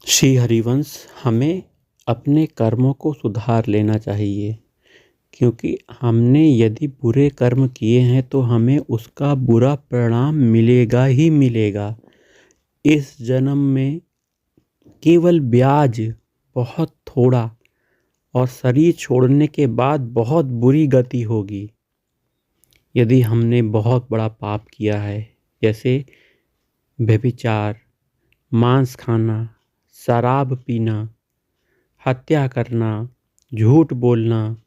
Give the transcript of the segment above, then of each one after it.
श्री हरिवंश हमें अपने कर्मों को सुधार लेना चाहिए, क्योंकि हमने यदि बुरे कर्म किए हैं तो हमें उसका बुरा परिणाम मिलेगा ही मिलेगा। इस जन्म में केवल ब्याज बहुत थोड़ा और शरीर छोड़ने के बाद बहुत बुरी गति होगी। यदि हमने बहुत बड़ा पाप किया है, जैसे व्यभिचार, मांस खाना, शराब पीना, हत्या करना, झूठ बोलना,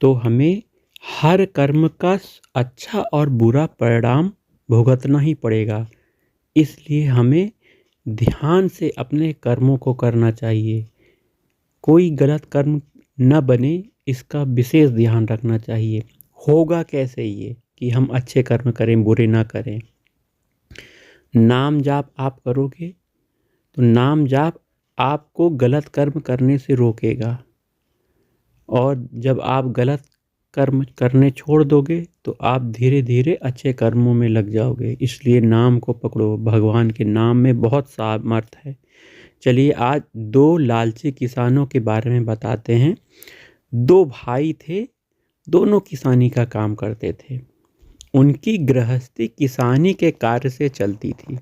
तो हमें हर कर्म का अच्छा और बुरा परिणाम भुगतना ही पड़ेगा। इसलिए हमें ध्यान से अपने कर्मों को करना चाहिए। कोई गलत कर्म न बने, इसका विशेष ध्यान रखना चाहिए। होगा कैसे ये कि हम अच्छे कर्म करें, बुरे ना करें? नाम जाप आप करोगे तो नाम जाप आपको गलत कर्म करने से रोकेगा, और जब आप गलत कर्म करने छोड़ दोगे तो आप धीरे धीरे अच्छे कर्मों में लग जाओगे। इसलिए नाम को पकड़ो, भगवान के नाम में बहुत सामर्थ है। चलिए आज दो लालची किसानों के बारे में बताते हैं। दो भाई थे, दोनों किसानी का काम करते थे। उनकी गृहस्थी किसानी के कार्य से चलती थी।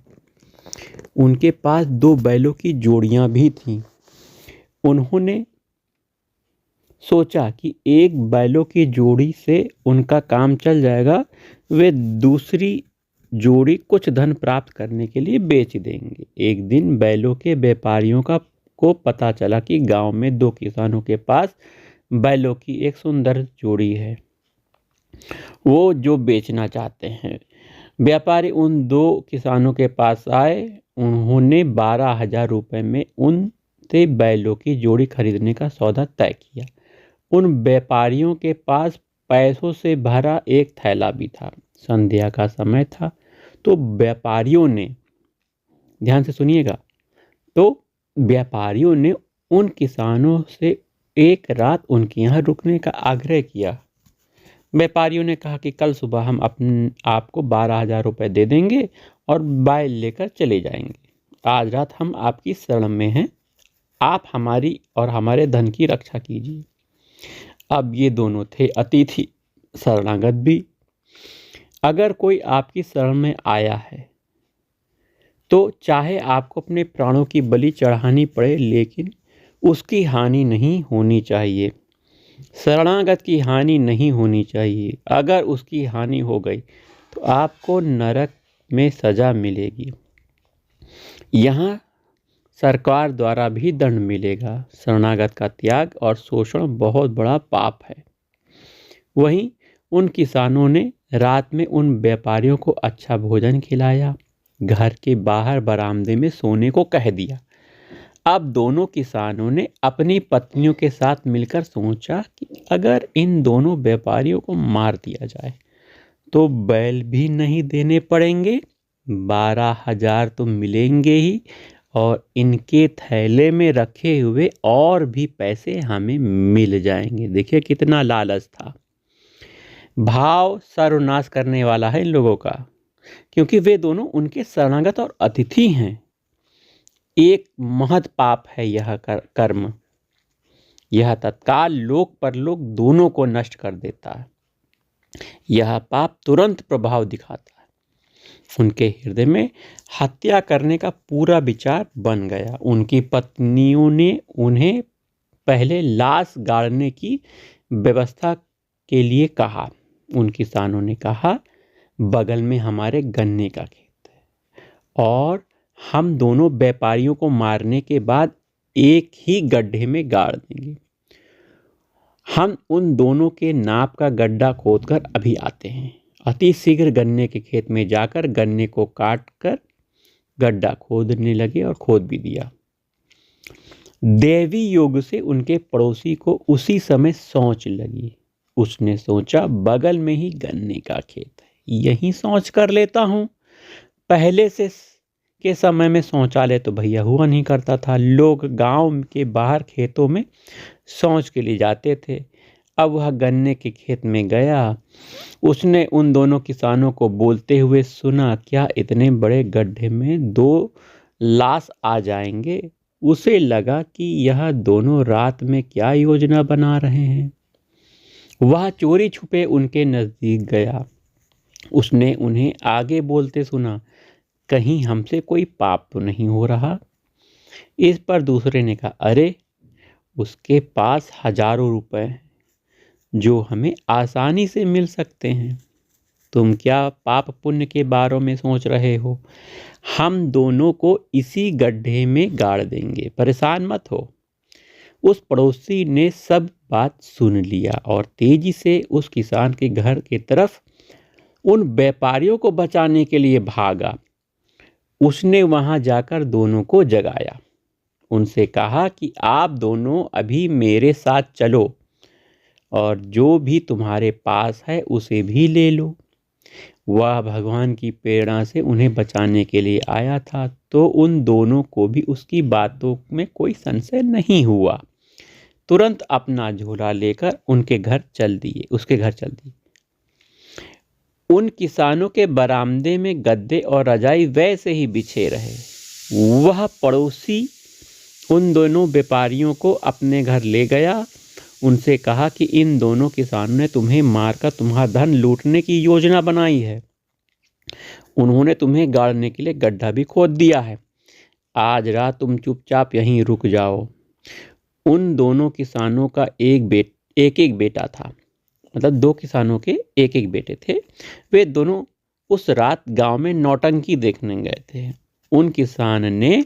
उनके पास दो बैलों की जोड़ियां भी थीं। उन्होंने सोचा कि एक बैलों की जोड़ी से उनका काम चल जाएगा, वे दूसरी जोड़ी कुछ धन प्राप्त करने के लिए बेच देंगे। एक दिन बैलों के व्यापारियों को पता चला कि गांव में दो किसानों के पास बैलों की एक सुंदर जोड़ी है, वो जो बेचना चाहते हैं। व्यापारी उन दो किसानों के पास आए। उन्होंने 12,000 रुपये में उनसे बैलों की जोड़ी खरीदने का सौदा तय किया। उन व्यापारियों के पास पैसों से भरा एक थैला भी था। संध्या का समय था, तो व्यापारियों ने, ध्यान से सुनिएगा, तो व्यापारियों ने उन किसानों से एक रात उनके यहाँ रुकने का आग्रह किया। व्यापारियों ने कहा कि कल सुबह हम आपको 12,000 रुपये दे देंगे और बैल लेकर चले जाएंगे। आज रात हम आपकी शरण में हैं, आप हमारी और हमारे धन की रक्षा कीजिए। अब ये दोनों थे अतिथि, शरणागत भी। अगर कोई आपकी शरण में आया है तो चाहे आपको अपने प्राणों की बलि चढ़ानी पड़े, लेकिन उसकी हानि नहीं होनी चाहिए। शरणागत की हानि नहीं होनी चाहिए। अगर उसकी हानि हो गई तो आपको नरक में सजा मिलेगी। यहाँ सरकार द्वारा भी दंड मिलेगा। शरणागत का त्याग और शोषण बहुत बड़ा पाप है। वहीं उन किसानों ने रात में उन व्यापारियों को अच्छा भोजन खिलाया, घर के बाहर बरामदे में सोने को कह दिया। अब दोनों किसानों ने अपनी पत्नियों के साथ मिलकर सोचा कि अगर इन दोनों व्यापारियों को मार दिया जाए तो बैल भी नहीं देने पड़ेंगे, 12,000 तो मिलेंगे ही, और इनके थैले में रखे हुए और भी पैसे हमें मिल जाएंगे। देखिए कितना लालच था। भाव सर्वनाश करने वाला है इन लोगों का, क्योंकि वे दोनों उनके शरणागत और अतिथि हैं। एक महत् पाप है यह कर्म। यह तत्काल लोक परलोक दोनों को नष्ट कर देता है। यह पाप तुरंत प्रभाव दिखाता है। उनके हृदय में हत्या करने का पूरा विचार बन गया। उनकी पत्नियों ने उन्हें पहले लाश गाड़ने की व्यवस्था के लिए कहा। उन किसानों ने कहा, बगल में हमारे गन्ने का खेत है और हम दोनों व्यापारियों को मारने के बाद एक ही गड्ढे में गाड़ देंगे। हम उन दोनों के नाप का गड्ढा खोदकर अभी आते हैं। अति शीघ्र गन्ने के खेत में जाकर गन्ने को काट कर गड्ढा खोदने लगे और खोद भी दिया। दैवी योग से उनके पड़ोसी को उसी समय सोच लगी। उसने सोचा, बगल में ही गन्ने का खेत है, यहीं शौच कर लेता हूँ। पहले से के समय में शौचालय तो भैया हुआ नहीं करता था। लोग गांव के बाहर खेतों में शौच के लिए जाते थे। अब वह गन्ने के खेत में गया। उसने उन दोनों किसानों को बोलते हुए सुना, क्या इतने बड़े गड्ढे में 2 लाश आ जाएंगे। उसे लगा कि यह दोनों रात में क्या योजना बना रहे हैं। वह चोरी छुपे उनके नज़दीक गया। उसने उन्हें आगे बोलते सुना, कहीं हमसे कोई पाप तो नहीं हो रहा। इस पर दूसरे ने कहा, अरे उसके पास हजारों रुपए हैं जो हमें आसानी से मिल सकते हैं। तुम क्या पाप पुण्य के बारे में सोच रहे हो? हम दोनों को इसी गड्ढे में गाड़ देंगे, परेशान मत हो। उस पड़ोसी ने सब बात सुन लिया और तेजी से उस किसान के घर की तरफ उन व्यापारियों को बचाने के लिए भागा। उसने वहां जाकर दोनों को जगाया। उनसे कहा कि आप दोनों अभी मेरे साथ चलो और जो भी तुम्हारे पास है उसे भी ले लो। वह भगवान की प्रेरणा से उन्हें बचाने के लिए आया था, तो उन दोनों को भी उसकी बातों में कोई संशय नहीं हुआ। तुरंत अपना झोला लेकर उसके घर चल दिए। उन किसानों के बरामदे में गद्दे और रजाई वैसे ही बिछे रहे। वह पड़ोसी उन दोनों व्यापारियों को अपने घर ले गया। उनसे कहा कि इन दोनों किसानों ने तुम्हें मारकर तुम्हारा धन लूटने की योजना बनाई है। उन्होंने तुम्हें गाड़ने के लिए गड्ढा भी खोद दिया है। आज रात तुम चुपचाप यहीं रुक जाओ। उन दोनों किसानों का एक एक बेटा था, मतलब दो किसानों के एक एक बेटे थे। वे दोनों उस रात गांव में नौटंकी देखने गए थे। उन किसान ने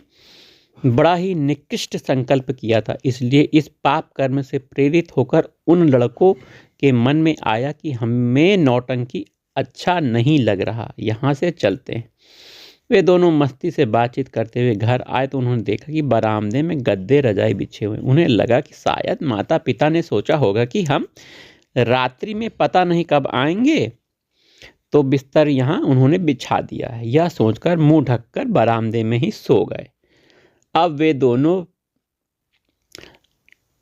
बड़ा ही निकृष्ट संकल्प किया था, इसलिए इस पाप कर्म से प्रेरित होकर उन लड़कों के मन में आया कि हमें नौटंकी अच्छा नहीं लग रहा, यहाँ से चलते हैं। वे दोनों मस्ती से बातचीत करते हुए घर आए तो उन्होंने देखा कि बरामदे में गद्दे रजाई बिछे हुए। उन्हें लगा कि शायद माता पिता ने सोचा होगा कि हम रात्रि में पता नहीं कब आएंगे, तो बिस्तर यहाँ उन्होंने बिछा दिया है। यह सोचकर मुंह ढककर बरामदे में ही सो गए। अब वे दोनों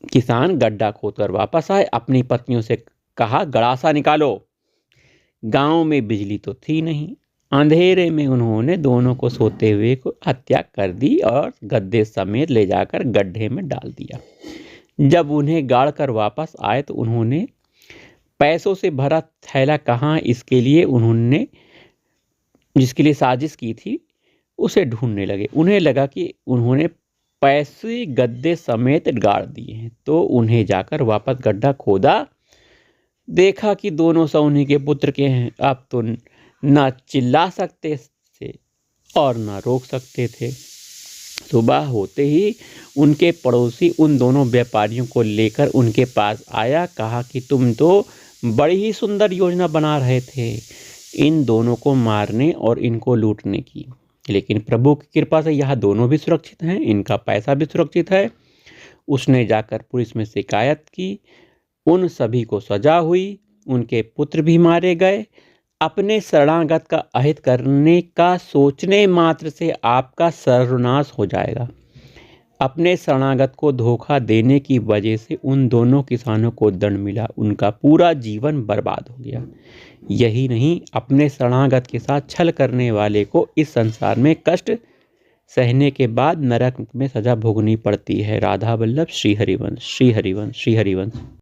किसान गड्ढा खोदकर वापस आए। अपनी पत्नियों से कहा, गड़ासा निकालो। गांव में बिजली तो थी नहीं। अंधेरे में उन्होंने दोनों को सोते हुए को हत्या कर दी और गद्दे समेत ले जाकर गड्ढे में डाल दिया। जब उन्हें गाड़ कर वापस आए तो उन्होंने पैसों से भरा थैला कहाँ इसके लिए उन्होंने जिसके लिए साजिश की थी उसे ढूंढने लगे। उन्हें लगा कि उन्होंने पैसे गद्दे समेत गाड़ दिए हैं, तो उन्हें जाकर वापस गड्ढा खोदा। देखा कि दोनों सौनी के पुत्र के हैं। अब तो ना चिल्ला सकते थे और ना रोक सकते थे। सुबह होते ही उनके पड़ोसी उन दोनों व्यापारियों को लेकर उनके पास आया। कहा कि तुम तो बड़ी ही सुंदर योजना बना रहे थे इन दोनों को मारने और इनको लूटने की, लेकिन प्रभु की कृपा से यह दोनों भी सुरक्षित हैं, इनका पैसा भी सुरक्षित है। उसने जाकर पुलिस में शिकायत की। उन सभी को सजा हुई, उनके पुत्र भी मारे गए। अपने शरणागत का अहित करने का सोचने मात्र से आपका सर्वनाश हो जाएगा। अपने शरणागत को धोखा देने की वजह से उन दोनों किसानों को दंड मिला, उनका पूरा जीवन बर्बाद हो गया। यही नहीं, अपने शरणागत के साथ छल करने वाले को इस संसार में कष्ट सहने के बाद नरक में सजा भोगनी पड़ती है। राधा वल्लभ श्री हरिवंश, श्री हरिवंश, श्री हरिवंश।